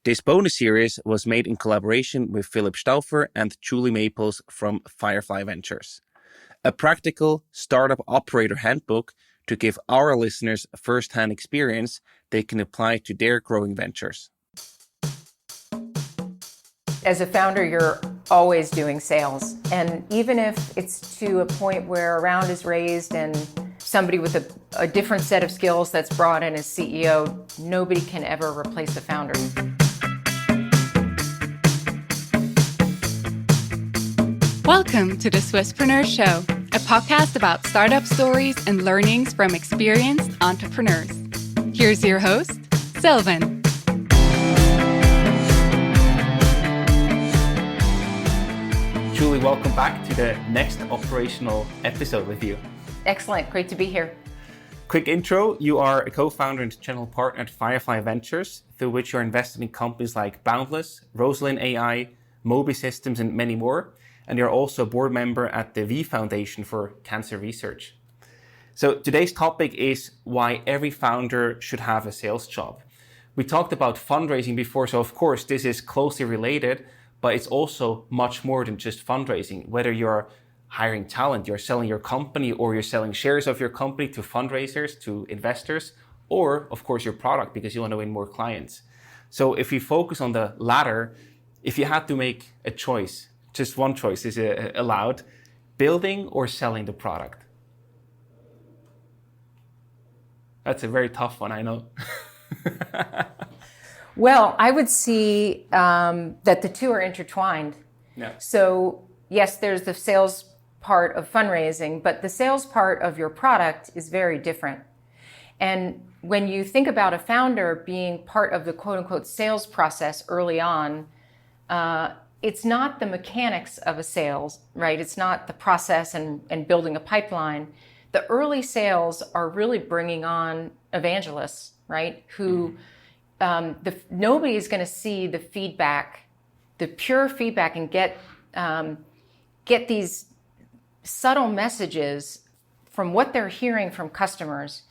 This bonus series was made in collaboration with Philip Stauffer and Julie Maples from Firefly Ventures, a practical startup operator handbook to give our listeners a first-hand experience they can apply to their growing ventures. As a founder, you're always doing sales. And even if it's to a point where a round is raised and somebody with a different set of skills that's brought in as CEO, nobody can ever replace a founder. Welcome to the Swisspreneur Show, a podcast about startup stories and learnings from experienced entrepreneurs. Here's your host, Sylvan. Julie, welcome back to the next operational episode with you. Excellent, great to be here. Quick intro, you are a co-founder and general partner at Firefly Ventures, through which you're invested in companies like Boundless, Rosalind AI, Moby Systems, and many more. And you're also a board member at the V Foundation for Cancer Research. So today's topic is why every founder should have a sales job. We talked about fundraising before, so of course this is closely related, but it's also much more than just fundraising. Whether you're hiring talent, you're selling your company, or you're selling shares of your company to fundraisers, to investors, or of course your product because you want to win more clients. So if we focus on the latter, if you had to make a choice, just one choice is allowed, building or selling the product? That's a very tough one, I know. Well, I would see that the two are intertwined. Yeah. So yes, there's the sales part of fundraising, but the sales part of your product is very different. And when you think about a founder being part of the quote unquote sales process early on, it's not the mechanics of a sales, right? It's not the process and building a pipeline. The early sales are really bringing on evangelists, right? Who nobody is going to see the feedback, the pure feedback, and get these subtle messages from what they're hearing from customers,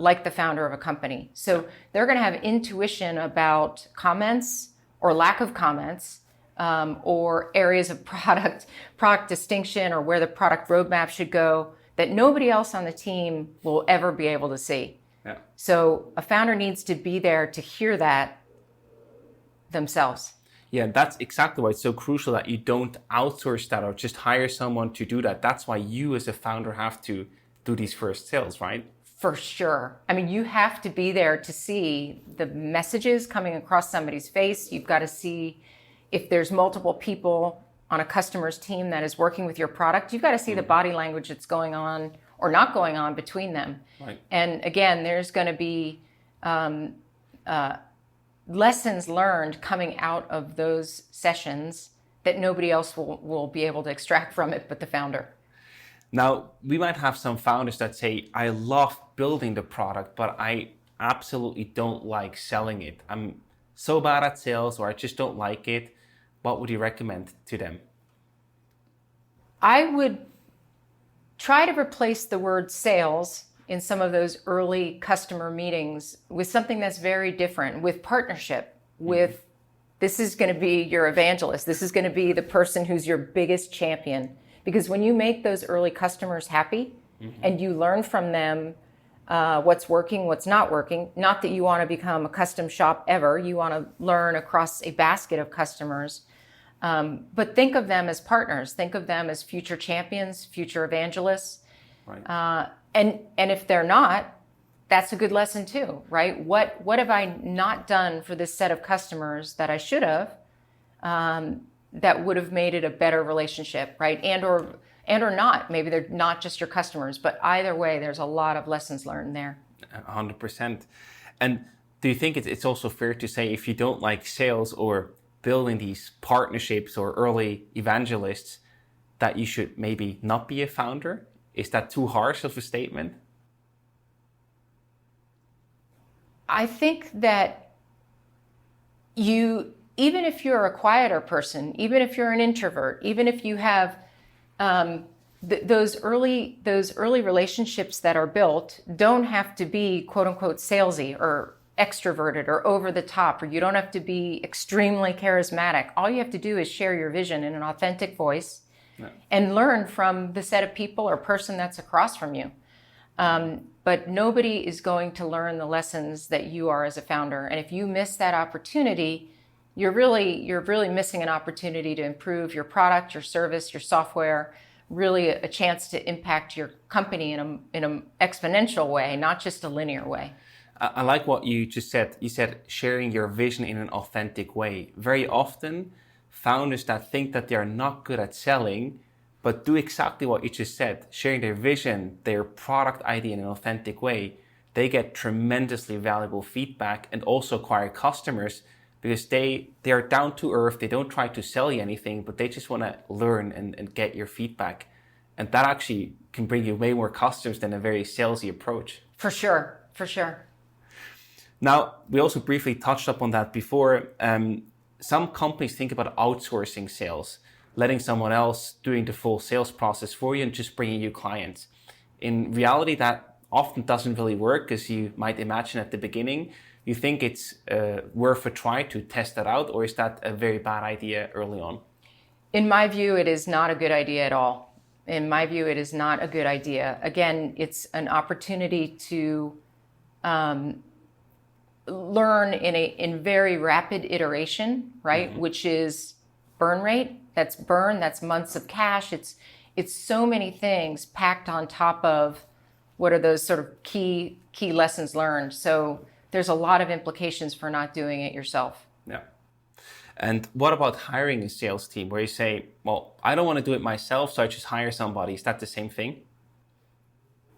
like the founder of a company. So they're going to have intuition about comments or lack of comments, or areas of product distinction, or where the product roadmap should go that nobody else on the team will ever be able to see. Yeah. So a founder needs to be there to hear that themselves. Yeah, that's exactly why it's so crucial that you don't outsource that or just hire someone to do that. That's why you as a founder have to do these first sales, right? For sure. I mean, you have to be there to see the messages coming across somebody's face. You've got to see if there's multiple people on a customer's team that is working with your product. You've got to see the body language that's going on or not going on between them. Right. And again, there's going to be lessons learned coming out of those sessions that nobody else will be able to extract from it but the founder. Now, we might have some founders that say, I love building the product, but I absolutely don't like selling it. I'm so bad at sales, or I just don't like it. What would you recommend to them? I would try to replace the word sales in some of those early customer meetings with something that's very different, with partnership, with this is going to be your evangelist. This is going to be the person who's your biggest champion. Because when you make those early customers happy and you learn from them what's working, what's not working, not that you want to become a custom shop ever, you want to learn across a basket of customers, but think of them as partners, think of them as future champions, future evangelists. Right. And if they're not, that's a good lesson too, right? What have I not done for this set of customers that I should have, that would have made it a better relationship, right? And or not, maybe they're not just your customers, but either way, there's a lot of lessons learned there. 100%. And do you think it's also fair to say if you don't like sales or building these partnerships or early evangelists, that you should maybe not be a founder? Is that too harsh of a statement? I think that even if you're a quieter person, even if you're an introvert, even if you have those early relationships that are built don't have to be quote unquote salesy or extroverted or over the top, or you don't have to be extremely charismatic. All you have to do is share your vision in an authentic voice and learn from the set of people or person that's across from you. But nobody is going to learn the lessons that you are as a founder. And if you miss that opportunity, you're really missing an opportunity to improve your product, your service, your software, really a chance to impact your company in an exponential way, not just a linear way. I like what you just said. You said sharing your vision in an authentic way. Very often, founders that think that they are not good at selling, but do exactly what you just said, sharing their vision, their product idea in an authentic way, they get tremendously valuable feedback and also acquire customers because they are down to earth. They don't try to sell you anything, but they just want to learn and get your feedback. And that actually can bring you way more customers than a very salesy approach. For sure. Now, we also briefly touched upon that before. Some companies think about outsourcing sales, letting someone else doing the full sales process for you and just bringing you clients. In reality, that often doesn't really work, as you might imagine at the beginning. You think it's worth a try to test that out, or is that a very bad idea early on? In my view, it is not a good idea at all. In my view, it is not a good idea. Again, it's an opportunity to learn in very rapid iteration, right? Mm-hmm. Which is burn rate. That's months of cash. It's so many things packed on top of what are those sort of key lessons learned. So there's a lot of implications for not doing it yourself. Yeah. And what about hiring a sales team where you say, well, I don't want to do it myself, so I just hire somebody. Is that the same thing?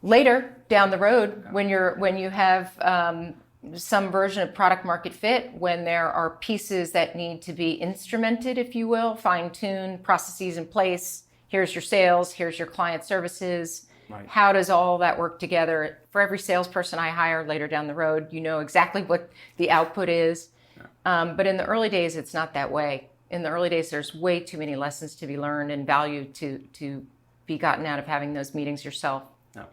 Later down the road, when you have some version of product market fit, when there are pieces that need to be instrumented, if you will, fine-tuned, processes in place, here's your sales, here's your client services. Right. How does all that work together? For every salesperson I hire later down the road, you know exactly what the output is. Yeah. But in the early days, it's not that way. In the early days, there's way too many lessons to be learned and value to be gotten out of having those meetings yourself. Yeah.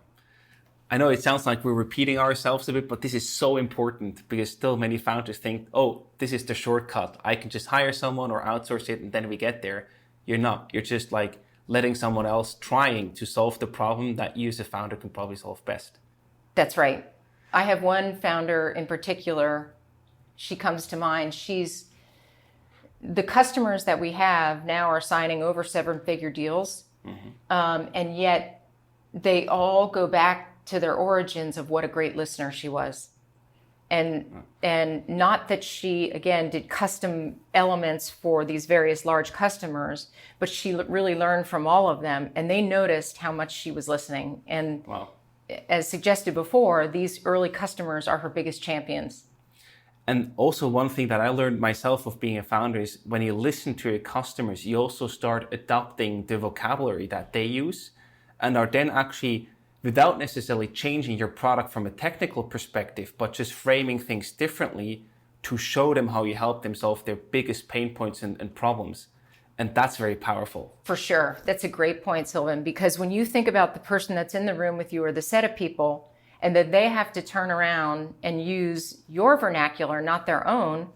I know it sounds like we're repeating ourselves a bit, but this is so important because still many founders think, oh, this is the shortcut. I can just hire someone or outsource it and then we get there. You're not. You're just like letting someone else trying to solve the problem that you as a founder can probably solve best. That's right. I have one founder in particular. She comes to mind. The customers that we have now are signing over 7-figure deals. Mm-hmm. And yet they all go back to their origins of what a great listener she was. And not that she, again, did custom elements for these various large customers, but she really learned from all of them, and they noticed how much she was listening. And wow. As suggested before, these early customers are her biggest champions. And also one thing that I learned myself of being a founder is when you listen to your customers, you also start adopting the vocabulary that they use and are then actually, without necessarily changing your product from a technical perspective, but just framing things differently to show them how you help them solve their biggest pain points and problems. And that's very powerful. For sure. That's a great point, Sylvan, because when you think about the person that's in the room with you or the set of people, and that they have to turn around and use your vernacular, not their own,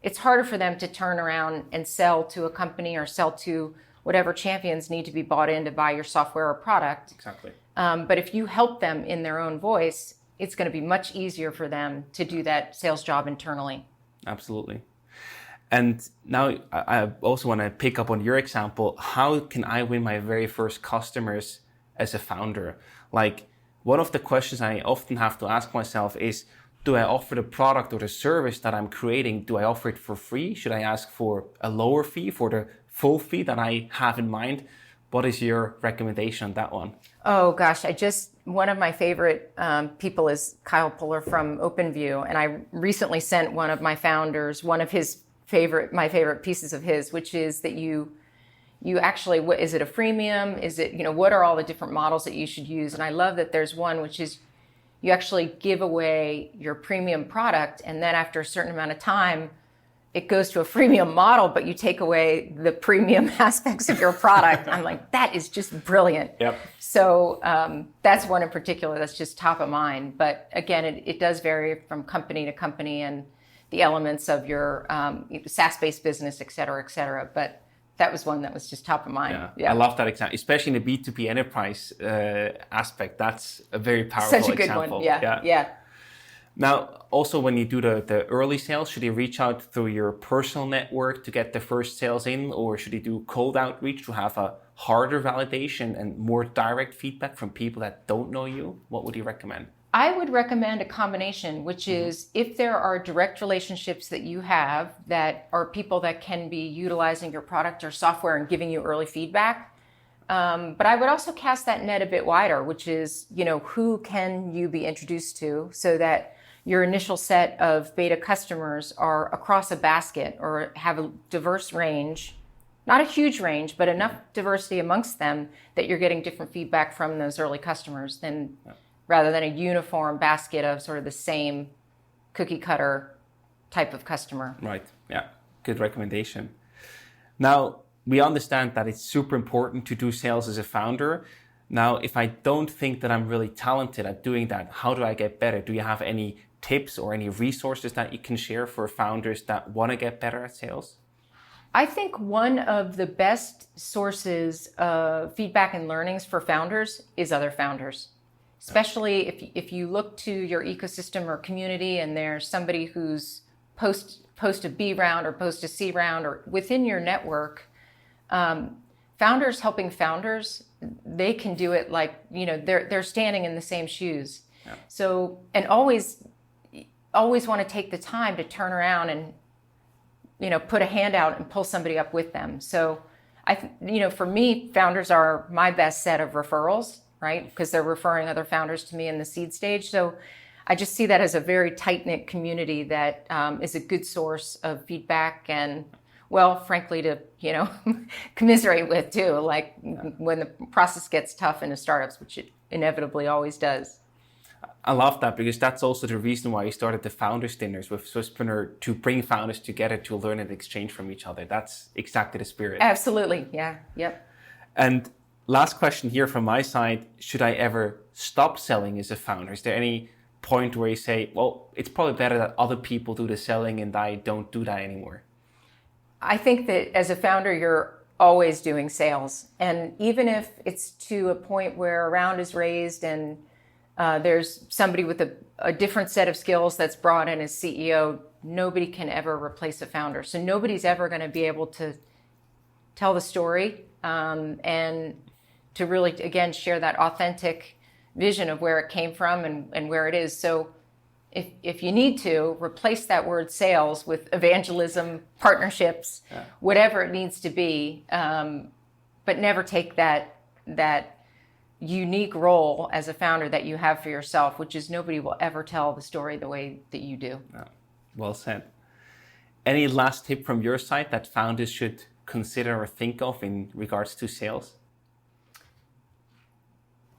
it's harder for them to turn around and sell to a company or sell to whatever champions need to be bought in to buy your software or product. Exactly. But if you help them in their own voice, it's going to be much easier for them to do that sales job internally. Absolutely. And now I also want to pick up on your example. How can I win my very first customers as a founder? Like, one of the questions I often have to ask myself is, do I offer the product or the service that I'm creating, do I offer it for free? Should I ask for a lower fee for the full fee that I have in mind? What is your recommendation on that one? Oh gosh, one of my favorite people is Kyle Puller from OpenView, and I recently sent one of my founders one of my favorite pieces of his, which is that you actually, is it a freemium? Is it, what are all the different models that you should use? And I love that there's one which is you actually give away your premium product, and then after a certain amount of time, it goes to a freemium model, but you take away the premium aspects of your product. I'm like, that is just brilliant. Yep. So that's one in particular that's just top of mind. But again, it does vary from company to company and the elements of your SaaS-based business, et cetera, but that was one that was just top of mind. Yeah. I love that example, especially in the B2B enterprise aspect. That's a very powerful example. Such a good one, yeah. Now, also when you do the early sales, should you reach out through your personal network to get the first sales in, or should you do cold outreach to have a harder validation and more direct feedback from people that don't know you? What would you recommend? I would recommend a combination, which is if there are direct relationships that you have that are people that can be utilizing your product or software and giving you early feedback. But I would also cast that net a bit wider, which is, who can you be introduced to so that your initial set of beta customers are across a basket or have a diverse range, not a huge range, but enough diversity amongst them that you're getting different feedback from those early customers rather than a uniform basket of sort of the same cookie cutter type of customer. Right. Yeah. Good recommendation. Now, we understand that it's super important to do sales as a founder. Now, if I don't think that I'm really talented at doing that, how do I get better? Do you have any tips or any resources that you can share for founders that want to get better at sales? I think one of the best sources of feedback and learnings for founders is other founders. Especially if you look to your ecosystem or community and there's somebody who's post a B round or post a C round or within your network, founders helping founders, they can do it like, they're standing in the same shoes. Yeah. So, and always want to take the time to turn around and, put a hand out and pull somebody up with them. So for me, founders are my best set of referrals, right? Because they're referring other founders to me in the seed stage. So I just see that as a very tight-knit community that is a good source of feedback and, well, frankly, to, commiserate with too, like when the process gets tough in startups, which it inevitably always does. I love that because that's also the reason why you started the Founders Dinners with Swisspreneur, to bring founders together to learn and exchange from each other. That's exactly the spirit. Absolutely. Yeah. Yep. And last question here from my side, should I ever stop selling as a founder? Is there any point where you say, well, it's probably better that other people do the selling and I don't do that anymore? I think that as a founder, you're always doing sales. And even if it's to a point where a round is raised and there's somebody with a different set of skills that's brought in as CEO, nobody can ever replace a founder. So nobody's ever going to be able to tell the story and to really, again, share that authentic vision of where it came from and where it is. So if you need to, replace that word sales with evangelism, partnerships, whatever it needs to be, but never take that unique role as a founder that you have for yourself, which is nobody will ever tell the story the way that you do. Well said. Any last tip from your side that founders should consider or think of in regards to sales?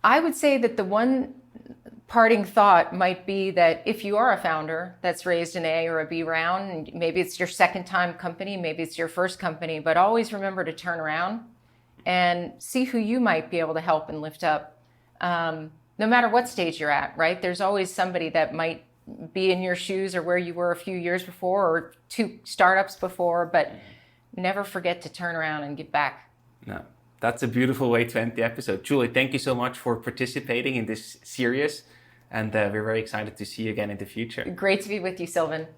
I would say that the one parting thought might be that if you are a founder that's raised an A or a B round, and maybe it's your second time company, maybe it's your first company, but always remember to turn around and see who you might be able to help and lift up, no matter what stage you're at, right? There's always somebody that might be in your shoes or where you were a few years before or 2 startups before, but never forget to turn around and give back. No, that's a beautiful way to end the episode. Julie, thank you so much for participating in this series, and we're very excited to see you again in the future. Great to be with you, Sylvan.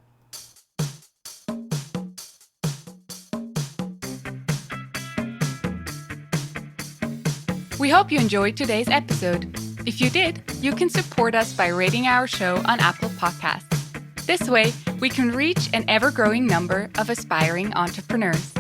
We hope you enjoyed today's episode. If you did, you can support us by rating our show on Apple Podcasts. This way, we can reach an ever-growing number of aspiring entrepreneurs.